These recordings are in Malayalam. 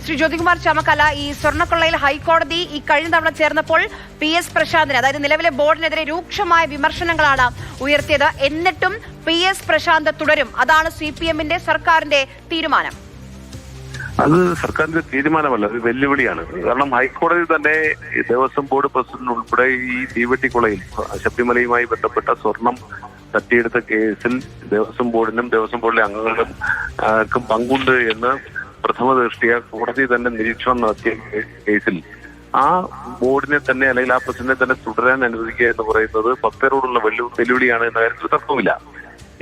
ശ്രീ ജ്യോതികുമാർ ചാമക്കാല, ഈ സ്വർണ്ണക്കൊള്ളയിൽ ഹൈക്കോടതി ഈ കഴിഞ്ഞ തവണ ചേർന്നപ്പോൾ PS പ്രശാന്തിന്, അതായത് നിലവിലെ ബോർഡിനെതിരെ രൂക്ഷമായ വിമർശനങ്ങളാണ് ഉയർത്തിയത്. എന്നിട്ടും PS പ്രശാന്ത് തുടരും. അതാണ് CPM-ന്റെ സർക്കാരിന്റെ തീരുമാനം. അത് സർക്കാരിന്റെ തീരുമാനമല്ല, അത് വെല്ലുവിളിയാണ്. കാരണം ഹൈക്കോടതി തന്നെ ദേവസ്വം ബോർഡ് പ്രസിഡന്റ് ഉൾപ്പെടെ ഈ തീവെട്ടിക്കൊളയിൽ ശബരിമലയുമായി ബന്ധപ്പെട്ട സ്വർണം തട്ടിയെടുത്ത കേസിൽ ദേവസ്വം ബോർഡിനും ദേവസ്വം ബോർഡിലെ അംഗങ്ങൾക്കും പങ്കുണ്ട് എന്ന് പ്രഥമ ദൃഷ്ടിയ കോടതി തന്നെ നിരീക്ഷണം നടത്തിയ കേസിൽ ആ ബോർഡിനെ തന്നെ അല്ലെങ്കിൽ ആ പ്രസിഡന്റിനെ തന്നെ തുടരാൻ അനുവദിക്കുക എന്ന് പറയുന്നത് ഭക്തരോടുള്ള വെല്ലുവിളിയാണ് എന്ന കാര്യത്തിൽ തർക്കമില്ല.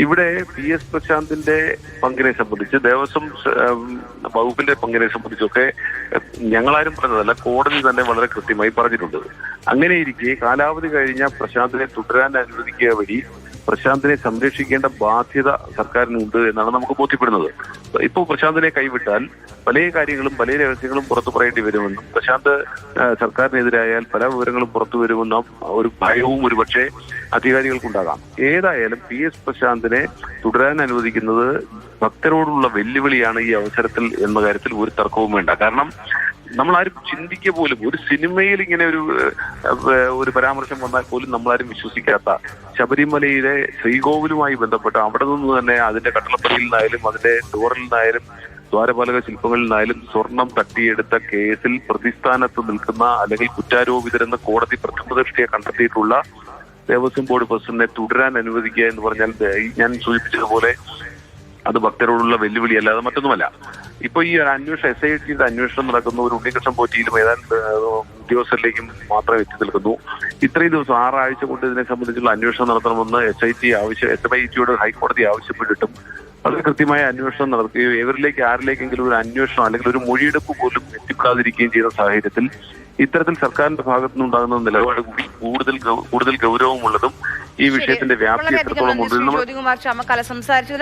ഇവിടെ PS പ്രശാന്തിന്റെ പങ്കിനെ സംബന്ധിച്ച്, ദേവസ്വം വകുപ്പിന്റെ പങ്കിനെ സംബന്ധിച്ചൊക്കെ ഞങ്ങളാരും പറഞ്ഞതല്ല, കോടതി തന്നെ വളരെ കൃത്യമായി പറഞ്ഞിട്ടുണ്ട്. അങ്ങനെയിരിക്കെ കാലാവധി കഴിഞ്ഞ പ്രശാന്തിനെ തുടരാൻ അനുവദിക്കുക വഴി പ്രശാന്തിനെ സംരക്ഷിക്കേണ്ട ബാധ്യത സർക്കാരിനുണ്ട് എന്നാണ് നമുക്ക് ബോധ്യപ്പെടുന്നത്. ഇപ്പോൾ പ്രശാന്തിനെ കൈവിട്ടാൽ പല കാര്യങ്ങളും പല രഹസ്യങ്ങളും പുറത്തു പറയേണ്ടി വരുമെന്നും പ്രശാന്ത് സർക്കാരിനെതിരായാൽ പല വിവരങ്ങളും പുറത്തു വരുമെന്നും ഒരു ഭയവും ഒരുപക്ഷെ അധികാരികൾക്കുണ്ടാകാം. ഏതായാലും PS പ്രശാന്തിനെ തുടരാൻ അനുവദിക്കുന്നത് ഭക്തരോടുള്ള വെല്ലുവിളിയാണ് ഈ അവസരത്തിൽ എന്ന കാര്യത്തിൽ ഒരു തർക്കവും വേണ്ട. കാരണം നമ്മളാരും ചിന്തിക്കുക പോലും, ഒരു സിനിമയിൽ ഇങ്ങനെ ഒരു പരാമർശം വന്നാൽ പോലും നമ്മളാരും വിശ്വസിക്കാത്ത ശബരിമലയിലെ ശ്രീകോവിലുമായി ബന്ധപ്പെട്ട് അവിടെ നിന്ന് തന്നെ അതിന്റെ കട്ടളപ്പടിയിൽ നിന്നായാലും അതിന്റെ ഡോറിൽ നിന്നായാലും ദ്വാരപാലക ശില്പങ്ങളിൽ നിന്നായാലും സ്വർണം തട്ടിയെടുത്ത കേസിൽ പ്രതിസ്ഥാനത്ത് നിൽക്കുന്ന അല്ലെങ്കിൽ കുറ്റാരോപിതരെന്ന് കോടതി പ്രഥമ ദൃഷ്ടിയെ കണ്ടെത്തിയിട്ടുള്ള ദേവസ്വം ബോർഡ് പ്രസിഡന്റിനെ തുടരാൻ അനുവദിക്കുക എന്ന് പറഞ്ഞാൽ ഞാൻ സൂചിപ്പിച്ചതുപോലെ അത് ഭക്തരോടുള്ള വെല്ലുവിളി അല്ലാതെ മറ്റൊന്നുമല്ല. ഇപ്പൊ ഈ അന്വേഷണം SIT-യുടെ അന്വേഷണം നടക്കുന്ന ഒരു ഉണ്ണികൃഷ്ണൻ പോറ്റിയിലും ഏതാണ്ട് ഉദ്യോഗസ്ഥരിലേക്കും മാത്രം എത്തി നിൽക്കുന്നു. ഇത്രയും ദിവസം 6 ആഴ്ച കൊണ്ട് ഇതിനെ സംബന്ധിച്ചുള്ള അന്വേഷണം നടത്തണമെന്ന് SIT-യോട് ഹൈക്കോടതി ആവശ്യപ്പെട്ടിട്ടും വളരെ കൃത്യമായ അന്വേഷണം നടത്തുകയും ഇവരിലേക്ക് ആരിലേക്കെങ്കിലും ഒരു അന്വേഷണം അല്ലെങ്കിൽ ഒരു മൊഴിയെടുപ്പ് പോലും എത്തിപ്പെടാതിരിക്കുകയും ചെയ്ത സാഹചര്യത്തിൽ ഇത്തരത്തിൽ സർക്കാരിന്റെ ഭാഗത്തു നിന്നുണ്ടാകുന്ന നിലപാട് കൂടി കൂടുതൽ ഗൗരവമുള്ളതും ഈ വിഷയത്തിന്റെ വ്യാപ്തി എത്രത്തോളം ഉണ്ട്. ജ്യോതികുമാർ ചാമക്കാല സംസാരിച്ചത്.